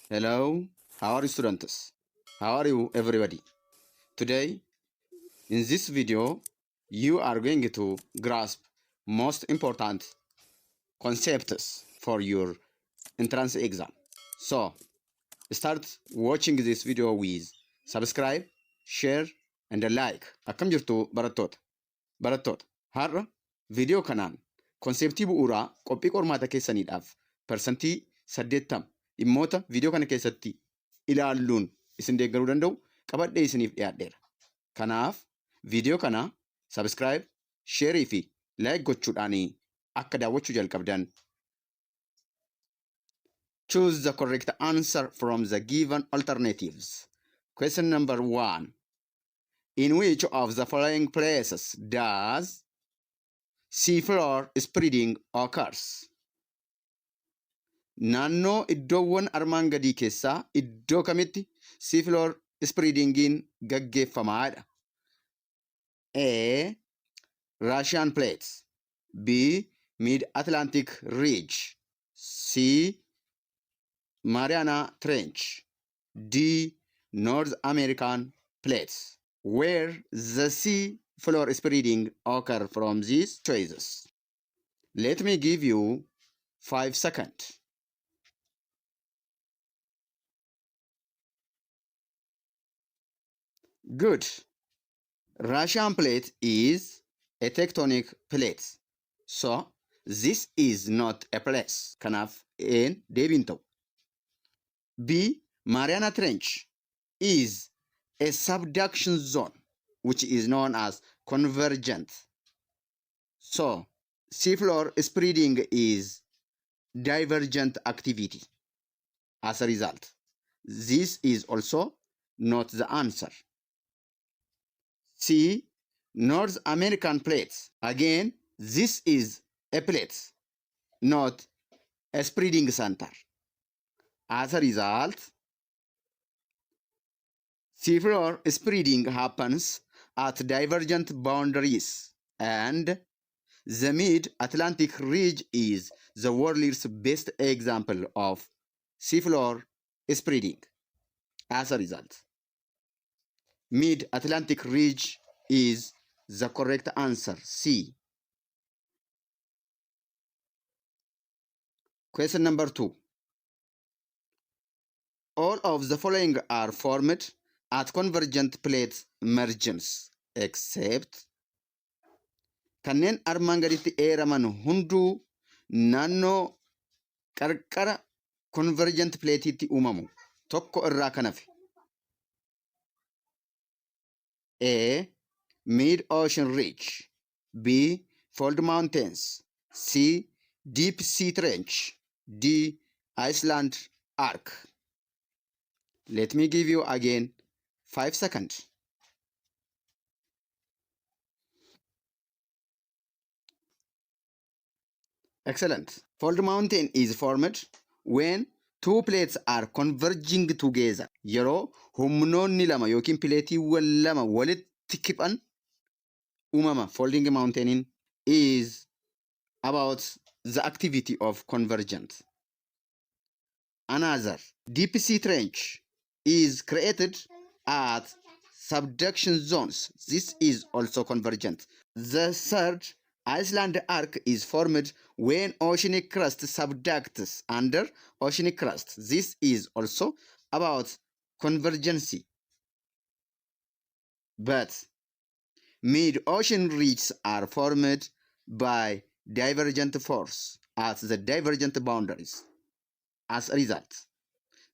Hello, how are you students? How are you everybody? Today, in this video, you are going to grasp most important concepts for your entrance exam. So, start watching this video with subscribe, share, and a like. Akkam jirtu barattoota. Barattoota, har'a viidiyoo kanaan konseptii bu'uuraa qophii qormaata keessaniidhaaf parsantii 80 dhimmoota viidiyoo kana keessatti ilaalluun isin deeggaruu danda'u qabadhee isiniif dhiyaadheera. Kanaaf viidiyoo kana subscribe, share fi like gochuudhaan akka daawwachuu jalqabdan. Choose the correct answer from the given alternatives. Question number 1. In which of the following places does seafloor spreading occurs? Naannoo iddoowwan armaan gadii keessaa iddoo kamitti seafloor spreadingiin gaggeeffamaadha? A. Russian plates. B. Mid-Atlantic Ridge. C. Mariana Trench. D. North American plates. Where the sea floor spreading occur from these choices? Let me give you 5 seconds. Good. Russian plate is a tectonic plate. So, this is not a place. Kanaaf een deebiin ta'u. B. Mariana Trench is a subduction zone, which is known as convergent. So, seafloor spreading is divergent activity. As a result, this is also not the answer. C. North American plates. Again, this is a plate, not a spreading center. As a result, seafloor spreading happens at divergent boundaries, and the Mid-Atlantic Ridge is the world's best example of seafloor spreading. As a result, Mid-Atlantic Ridge is the correct answer, C. Question number 2. All of the following are formed at convergent plate margins, except kanneen armaan gaditti eeraman hunduu naannoo qarqara convergent plateetti uumamu tokko irraa kan hafe. A. Mid-Ocean Ridge. B. Fold Mountains. C. Deep Sea Trench. D. Iceland Arc. Let me give you again 5 seconds. Excellent. Fold mountain is formed when two plates are converging together. Yeroo humnoonni lama yookiin pileetiiwwan lama walitti kiphan uumama. Folding mountain is about the activity of convergence. Another, deep sea trench is created at subduction zones. This is also convergent. The third, Iceland arc is formed when oceanic crust subducts under oceanic crust. This is also about convergency. But mid-ocean ridges are formed by divergent force at the divergent boundaries. As a result,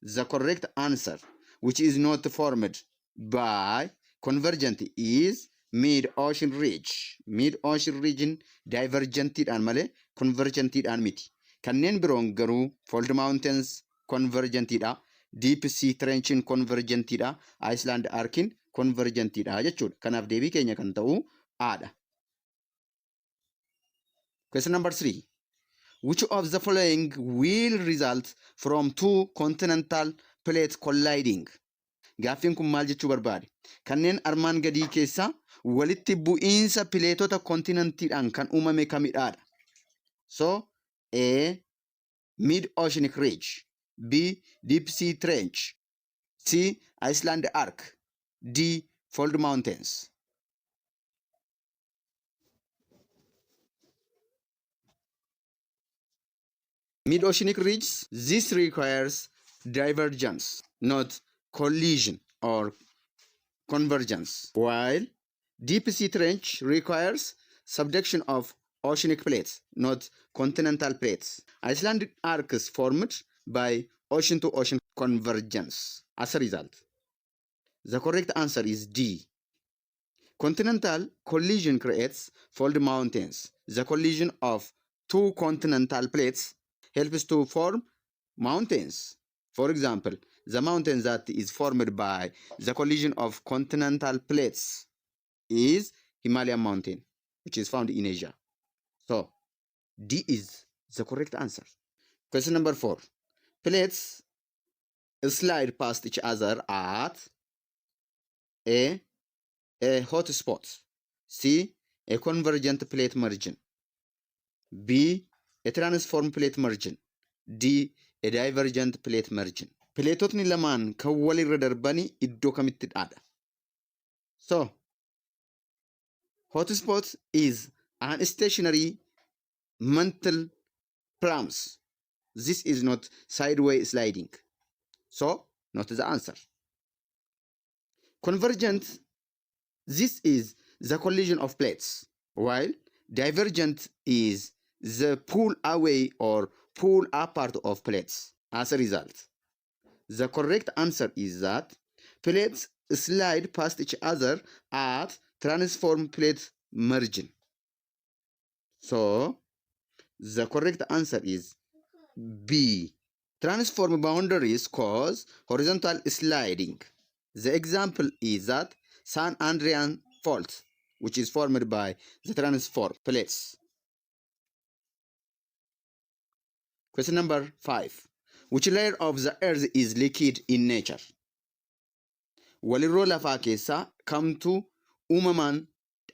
the correct answer, which is not formed by convergent, is mid-ocean ridge. Mid-ocean region divergentidhaan malee convergentidhaan miti. Kanneen biroon garuu fold mountains convergentidha. Deep sea trenchin convergentidha. Iceland arkin convergentidha jechuudha. Kanaaf deebii keenya kan ta'u Aadha. Question number 3. Which of the following will result from two continental plates colliding? Gaaffiin kun maal jechuu barbaade? Kanneen armaan gadii keessaa walitti bu'iinsa pileetota kontinentiidhaan kan uumame kamidhaadha? So, A. Mid-Oceanic Ridge. B. Deep sea trench. C. Iceland arc. D. Fold mountains. Mid-oceanic ridges, this requires divergence, not collision or convergence, while deep sea trench requires subduction of oceanic plates, not continental plates. Icelandic arcs formed by ocean-to-ocean convergence. As a result, the correct answer is D. Continental collision creates fold mountains. The collision of two continental plates helps to form mountains. For example, the mountain that is formed by the collision of continental plates is Himalayan mountain, which is found in Asia. So, D is the correct answer. Question number 4. Plates slide past each other at A hot spot, C, a convergent plate margin, B, a transform plate margin, D, a divergent plate margin. Pileetotni lamaan kan walirra darbanii iddoo kamitti dhaadha. So, hotspot is an stationary mantle plums. This is not sideways sliding. So, not the answer. Convergent, this is the collision of plates, while divergent is the pull away or pull apart of plates. As a result, the correct answer is that plates slide past each other at transform plate margin. So, the correct answer is B. Transform boundaries cause horizontal sliding. The example is that San Andreas fault, which is formed by the transform plates. Question number 5. Which layer of the earth is liquid in nature? Walirroo lafaa keessaa kamtu uumamaan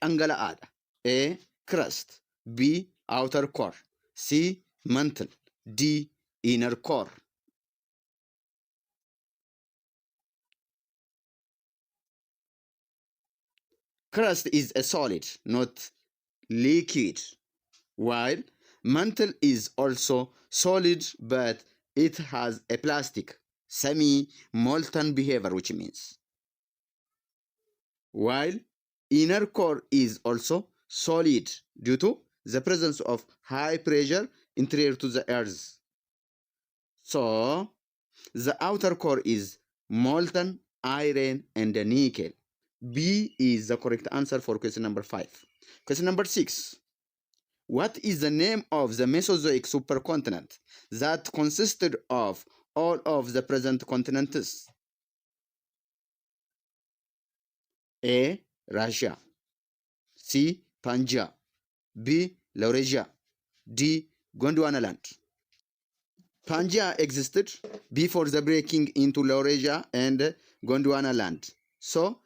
dhangala'aadha? A. Crust, B. Outer core, C. Mantle, D. Inner core. Crust is a solid, not liquid, while mantle is also solid, but it has a plastic, semi-molten behavior, which means. While inner core is also solid due to the presence of high pressure interior to the earth. So, the outer core is molten iron and nickel. B is the correct answer for question number 5. Question number 6. What is the name of the Mesozoic supercontinent that consisted of all of the present continents? A. Russia, C. Pangaea, B. Laurasia, D. Gondwanaland. Pangaea existed before the breaking into Laurasia and Gondwanaland. So,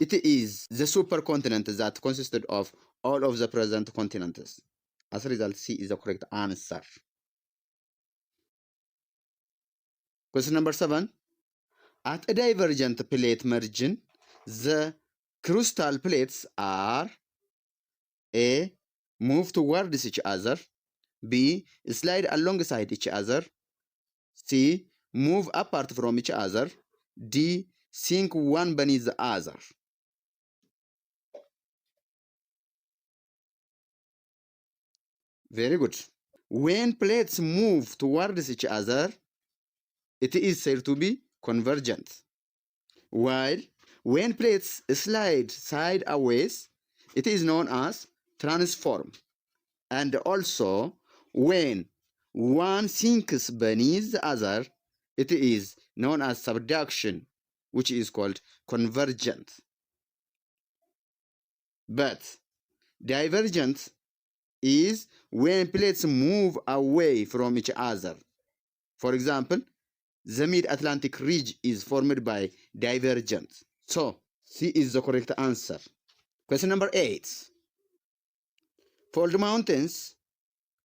it is the supercontinent that consisted of all of the present continents. As a result, C is the correct answer. Question number 7. At a divergent plate margin, the crustal plates are A. Move towards each other, B. Slide alongside each other, C. Move apart from each other, D. Sink one beneath the other. Very good. When plates move towards each other, it is said to be convergent. While when plates slide sideways, it is known as transform. And also, when one sinks beneath the other, it is known as subduction, which is called convergent. But divergent is when plates move away from each other. For example, the mid-Atlantic ridge is formed by divergence. So, C is the correct answer. Question number 8. Fold mountains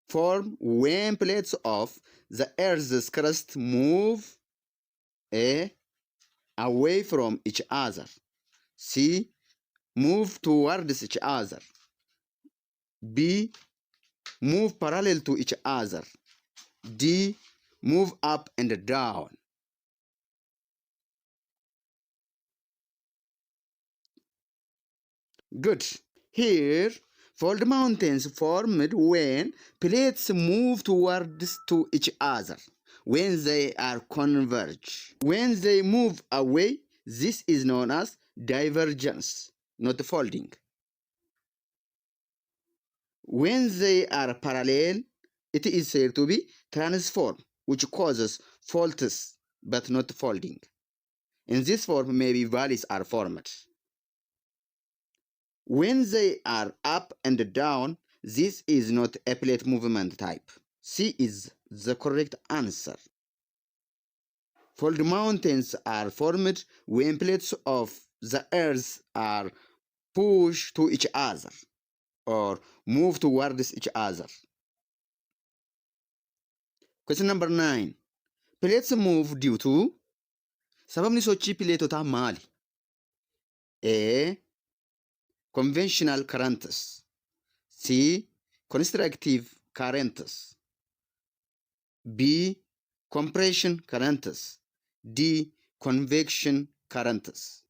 form when plates of the Earth's crust move A. away from each other. C. move towards each other. B. move parallel to each other. D. move up and down. Good. Here, fold mountains formed when plates move towards to each other, when they are converge. When they move away, this is known as divergence, not folding. When they are parallel, it is said to be transform, which causes faults but not folding. In this form, maybe valleys are formed. When they are up and down, this is not a plate movement type. C is the correct answer. Fold mountains are formed when plates of the earth are pushed to each other or move towards each other. Question number 9. Plates move due to sababni sochii pileetotaa maali? A. Conventional currents. C. Constructive currents. B. Compression currents. D. Convection currents.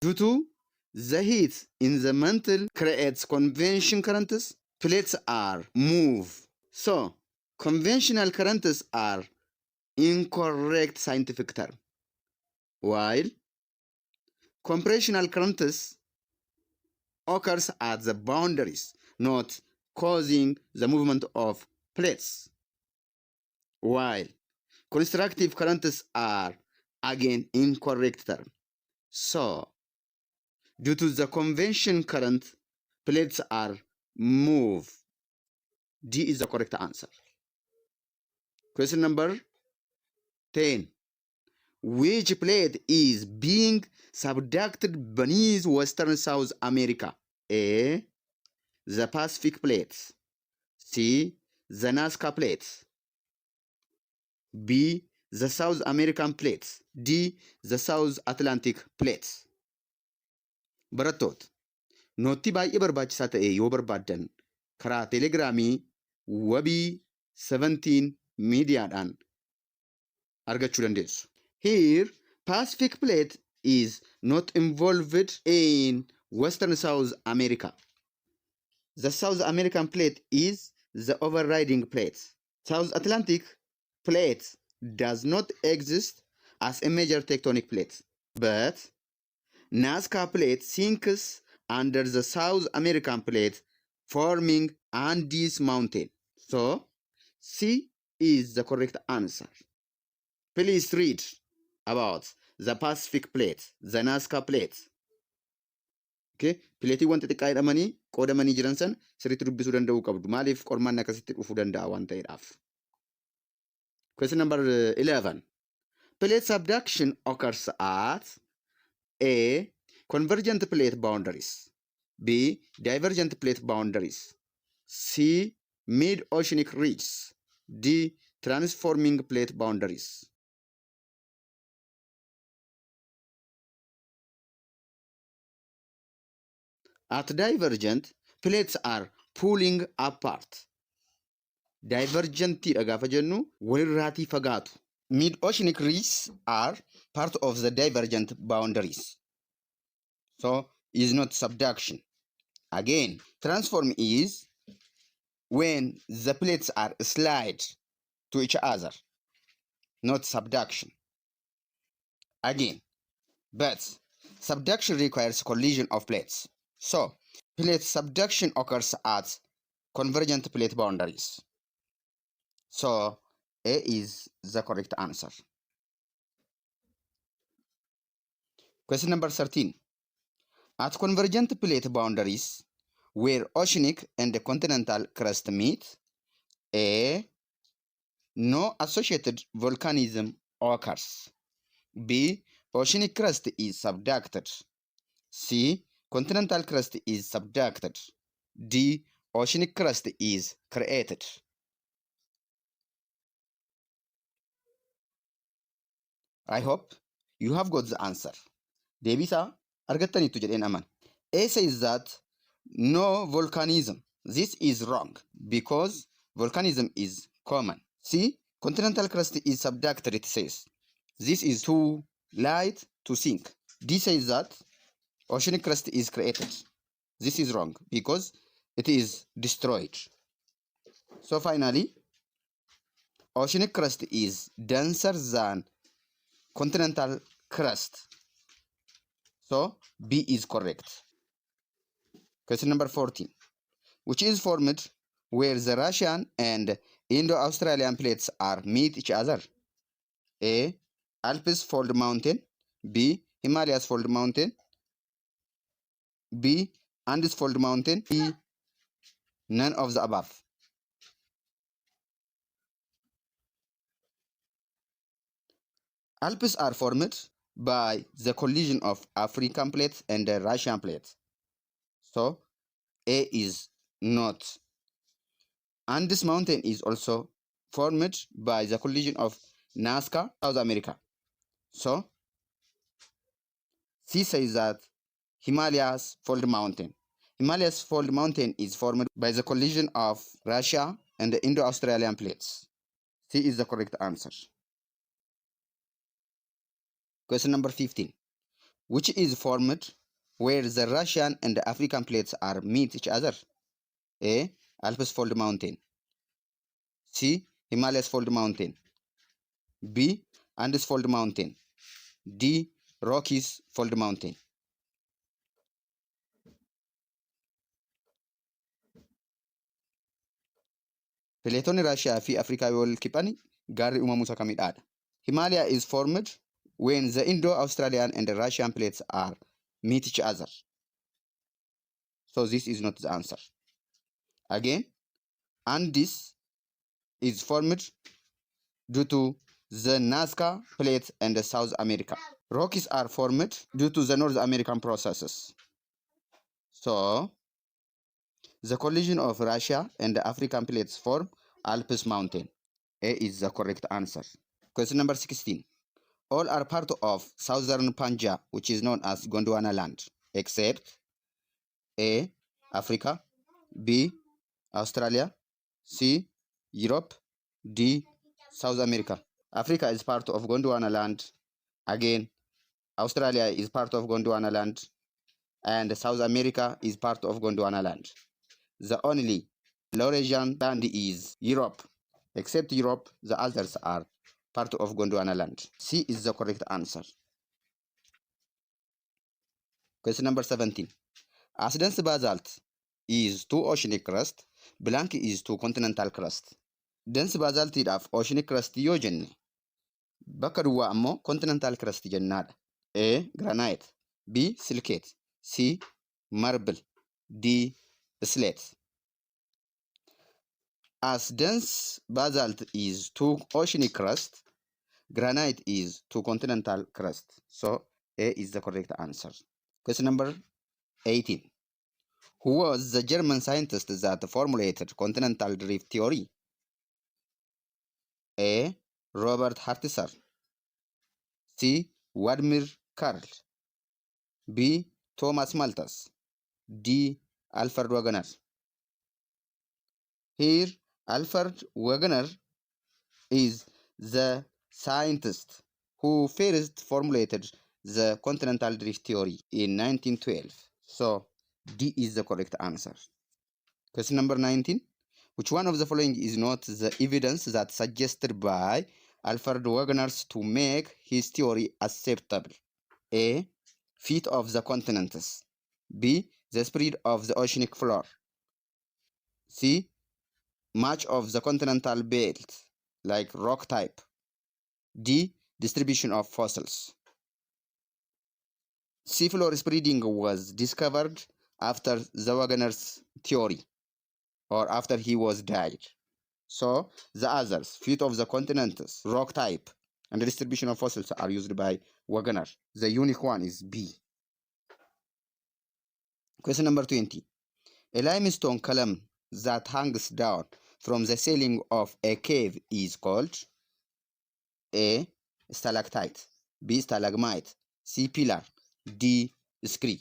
Due to the heat in the mantle creates convection currents, plates are moved. So, conventional currents are incorrect scientific term, while compressional currents occurs at the boundaries, not causing the movement of plates, while constructive currents are again incorrect term. So, due to the convection current, plates are moved. D is the correct answer. Question number 10. Which plate is being subducted beneath western South America? A. The Pacific plate. C. The Nazca plate. B. The South American plate. D. The South Atlantic plate. Barattoota, nootii baay'ee barbaachisaa ta'e yoo barbaaddan karaa teelegiraamii wabii 17 miidiyaadhaan argachuu dandeessu. Here, Pacific plate is not involved in Western South America. The South American plate is the overriding plate. South Atlantic plate does not exist as a major tectonic plate, but Nazca plate sinks under the South American plate, forming Andes Mountain. So, C is the correct answer. Please read about the Pacific plate, the Nazca plate. Okay, pileetiiwwan xixiqqaa jedhamanii qoodamanii jiran san sirriitti dubbisuu danda'uu qabdu. Maaliif qormaanni akkasitti dhufuu danda'a waan ta'eedhaaf. Question number 11. Plate subduction occurs at A. Convergent plate boundaries. B. Divergent plate boundaries. C. Mid-oceanic ridges. D. Transforming plate boundaries. At divergent, plates are pulling apart. Divergent gaafa jennu walirraatii fagaatu. Mid-oceanic ridges are part of the divergent boundaries. So, is not subduction. Again, transform is when the plates are slide to each other, not subduction. Again, but subduction requires collision of plates. So, plate subduction occurs at convergent plate boundaries. So, A is the correct answer. Question number 13. At convergent plate boundaries, where oceanic and continental crust meet, A. No associated volcanism occurs. B. Oceanic crust is subducted. C. Continental crust is subducted. D. Oceanic crust is created. I hope you have got the answer. Deebisa argattaniittu jedheen aman. A says that no volcanism. This is wrong because volcanism is common. C. Continental crust is subducted, it says. This is too light to sink. D says that oceanic crust is created. This is wrong because it is destroyed. So finally, oceanic crust is denser than continental crust. So B is correct. Question number 14. Which is formed where the Russian and Indo-Australian plates are meet each other? A. Alps fold mountain. B. Himalayas fold mountain. B. Andes fold mountain. C. None of the above. Alps are formed by the collision of African plates and the Russian plates. So A is not. Andes mountain is also formed by the collision of Nazca, South America. So C says that Himalayas fold mountain. Himalayas fold mountain is formed by the collision of Russia and the Indo-Australian plates. C is the correct answer. Question number 15. Which is formed where the Russian and the African plates are meet each other? A. Alps fold mountain. C. Himalayas fold mountain. B. Andes fold mountain. D. Rockies fold mountain. Pileetonni Raashiyaa fi Afrikaa yoo wal kibban gaarri uumamuu isa kamidhaadha. Himalaya is formed when the Indo-Australian and the Russian plates are meet each other. So this is not the answer. Again, Andes is formed due to the Nazca plate and the South America. Rockies are formed due to the North American processes. So the collision of Russia and the African plates form Alps mountain. A is the correct answer. Question number 16. All are part of southern Punjab, which is known as Gondwana land, except A. Africa, B. Australia, C. Europe, D. South America. Africa is part of Gondwana land. Again, Australia is part of Gondwana land, and South America is part of Gondwana land. The only Laurasian land is Europe. Except Europe, the others are part of Gondwana land. C is the correct answer. Question number 17. As dense basalt is to oceanic crust, blank is to continental crust. Dense basaltiidhaaf oceanic crust yoo jenne bakka duwwaa ammoo continental crust jennaadha. A. Granite. B. Silicate. C. Marble. D. Slate. As dense basalt is to oceanic crust, granite is to continental crust. So A is the correct answer. Question number 18. Who was the German scientist that formulated continental drift theory? A. Robert Hartiser. C. Vladimir Karl. B. Thomas Malthus. D. Alfred Wegener. Here, Alfred Wegener is the scientist who first formulated the continental drift theory in 1912. So, D is the correct answer. Question number 19. Which one of the following is not the evidence that suggested by Alfred Wegener to make his theory acceptable? A. Feet of the continents. B. The spread of the oceanic floor. C. Much of the continental belt, like rock type. D. Distribution of fossils. Seafloor spreading was discovered after the Wegener's theory, or after he was died. So the others, feet of the continents, rock type, and the distribution of fossils are used by Wegener. The unique one is B. Question number 20. A limestone column that hangs down from the ceiling of a cave is called A. Stalactite, B. Stalagmite, C. Pillar, D. Scree.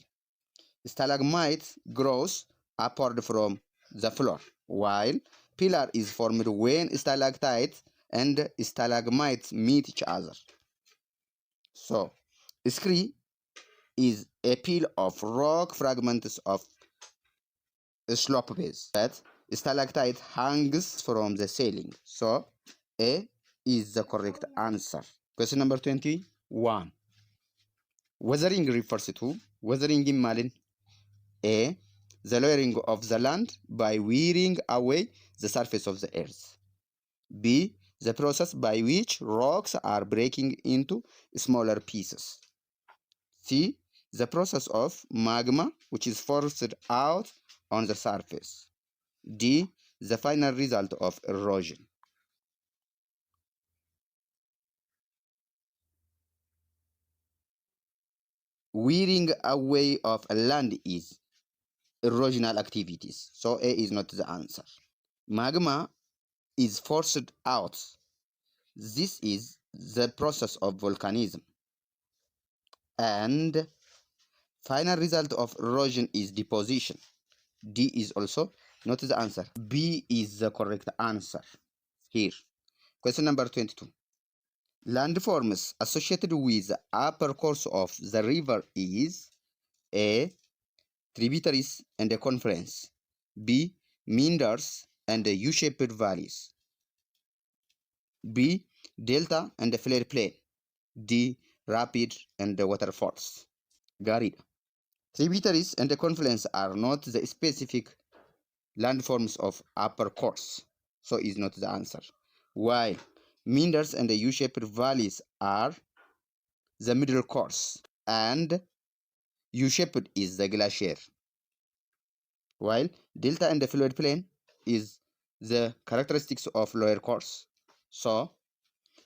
Stalagmite grows upward from the floor, while pillar is formed when stalactite and stalagmites meet each other. So, scree is a pile of rock fragments of slope base that stalactite hangs from the ceiling. So, A is the correct answer. Question number 21. Weathering refers to weathering in Malin. A. The lowering of the land by wearing away the surface of the earth. B. The process by which rocks are breaking into smaller pieces. C. The process of magma, which is forced out on the surface. D. The final result of erosion. Wearing away of land is erosional activities, so A is not the answer. Magma is forced out. This is the process of volcanism. And final result of erosion is deposition. D is also not the answer. B is the correct answer here. Question number 22. Landforms associated with the upper course of the river is A. Tributaries and a confluence, B. Meanders and U-shaped valleys, B. Delta and floodplain, D. Rapid and waterfalls. Garida. Tributaries and confluence are not the specific landforms of upper course, so is not the answer. While meanders and U-shaped valleys are the middle course, and U-shaped is the glacier. While delta and the floodplain is the characteristics of lower course. So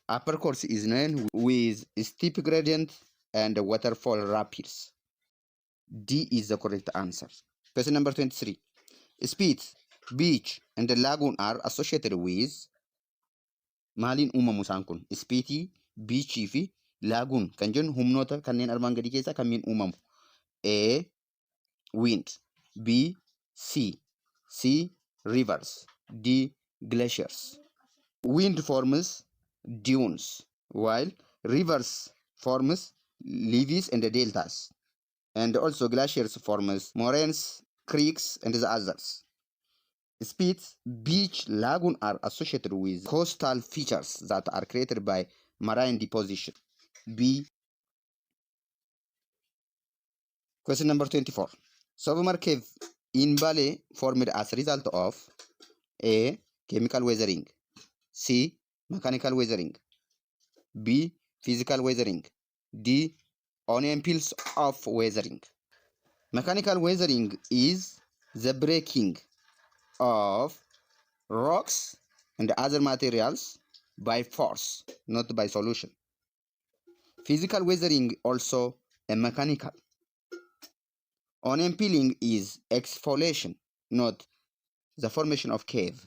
upper course is known with steep gradient and waterfall rapids. D is the correct answer. Question number 23. Spits, beach, and the lagoon are associated with maaliin uumamu isaan kun? Spiitii, beachii fi lagoon kan jennu humnoota kanneen armaan gadii keessaa kamiin uumamu? A. Wind, B. Sea, C. Rivers, D. Glaciers. Wind forms dunes, while rivers forms levees and deltas, and also glaciers forms moraines, creeks, and the others. Spits, beach, lagoon are associated with coastal features that are created by marine deposition. B. Question number 24. Submarine cave in Bali formed as a result of A. Chemical weathering, C. Mechanical weathering, B. Physical weathering, D. Onion peels of weathering. Mechanical weathering is the breaking of rocks and other materials by force, not by solution. Physical weathering also a mechanical. Onion peeling is exfoliation, not the formation of cave.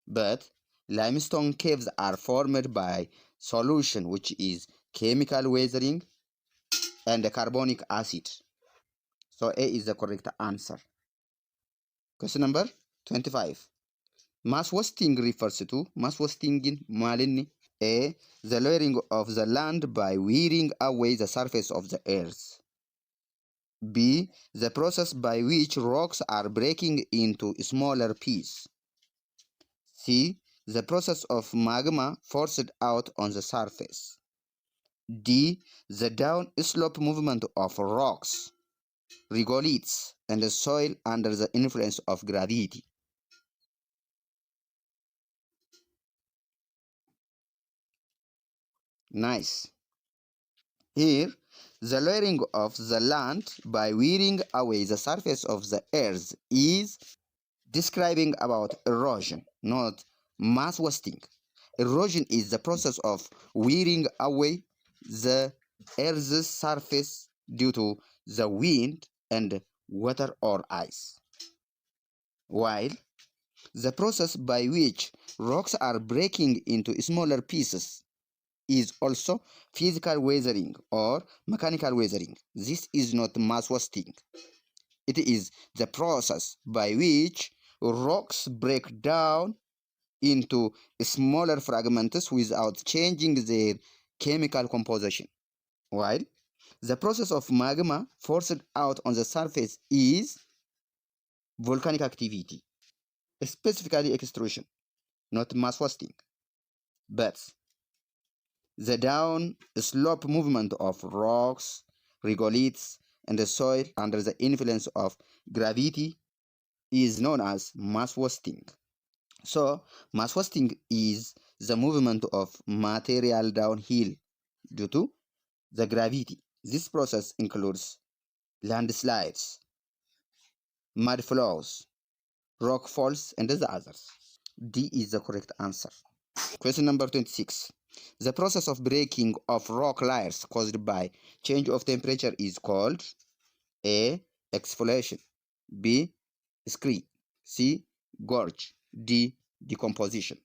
But limestone caves are formed by solution, which is chemical weathering and carbonic acid. So A is the correct answer. Question number 25. Mass wasting refers to mass wasting in maalinni? A. The lowering of the land by wearing away the surface of the earth. B. The process by which rocks are breaking into smaller pieces. C. The process of magma forced out on the surface. D. The down slope movement of rocks, regoliths, and the soil under the influence of gravity. Nice. Here, the lowering of the land by wearing away the surface of the earth is describing about erosion, not mass wasting. Erosion is the process of wearing away the earth's surface due to the wind and water or ice. While the process by which rocks are breaking into smaller pieces is also physical weathering or mechanical weathering. This is not mass wasting. It is the process by which rocks break down into smaller fragments without changing their chemical composition. While the process of magma forced out on the surface is volcanic activity, specifically extrusion, not mass wasting, but the down slope movement of rocks, regoliths, and the soil under the influence of gravity is known as mass wasting. So, mass wasting is the movement of material downhill due to the gravity. This process includes landslides, mud flows, rock falls, and the others. D is the correct answer. Question number 26. The process of breaking of rock layers caused by change of temperature is called A. Exfoliation, B. Scree, C. Gorge, D. Decomposition.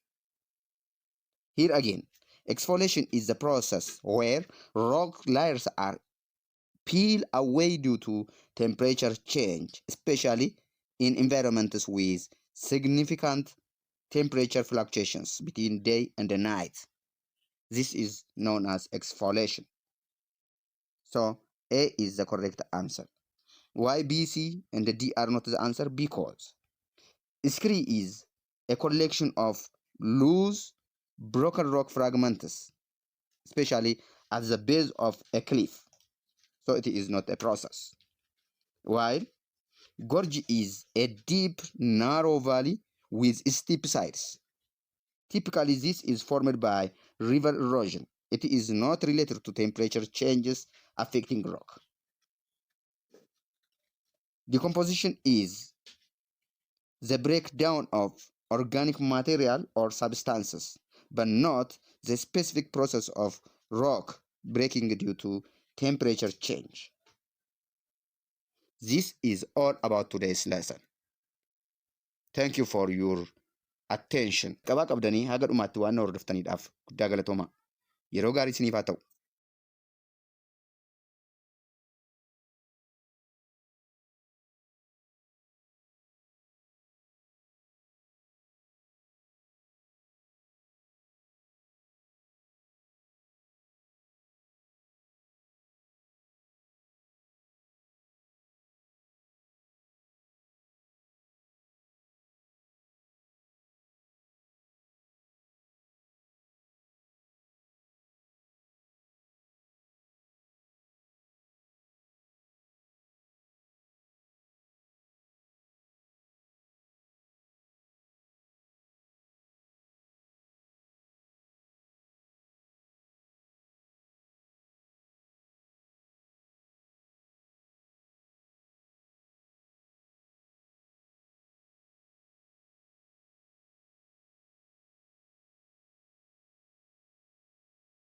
Here again, exfoliation is the process where rock layers are peeled away due to temperature change, especially in environments with significant temperature fluctuations between day and night. This is known as exfoliation. So A is the correct answer. Why B, C, and the D are not the answer? Because scree is a collection of loose, broken rock fragments, especially at the base of a cliff. So it is not a process. While gorge is a deep, narrow valley with steep sides. Typically, this is formed by river erosion. It is not related to temperature changes affecting rock. Decomposition is the breakdown of organic material or substances, but not the specific process of rock breaking due to temperature change. This is all about today's lesson. Thank you for your attention. Qabaa qabdanii haga dhumaatti waan na hordoftaniidhaaf guddaa galatooma. Yeroo gaarii isiniif haa ta'u.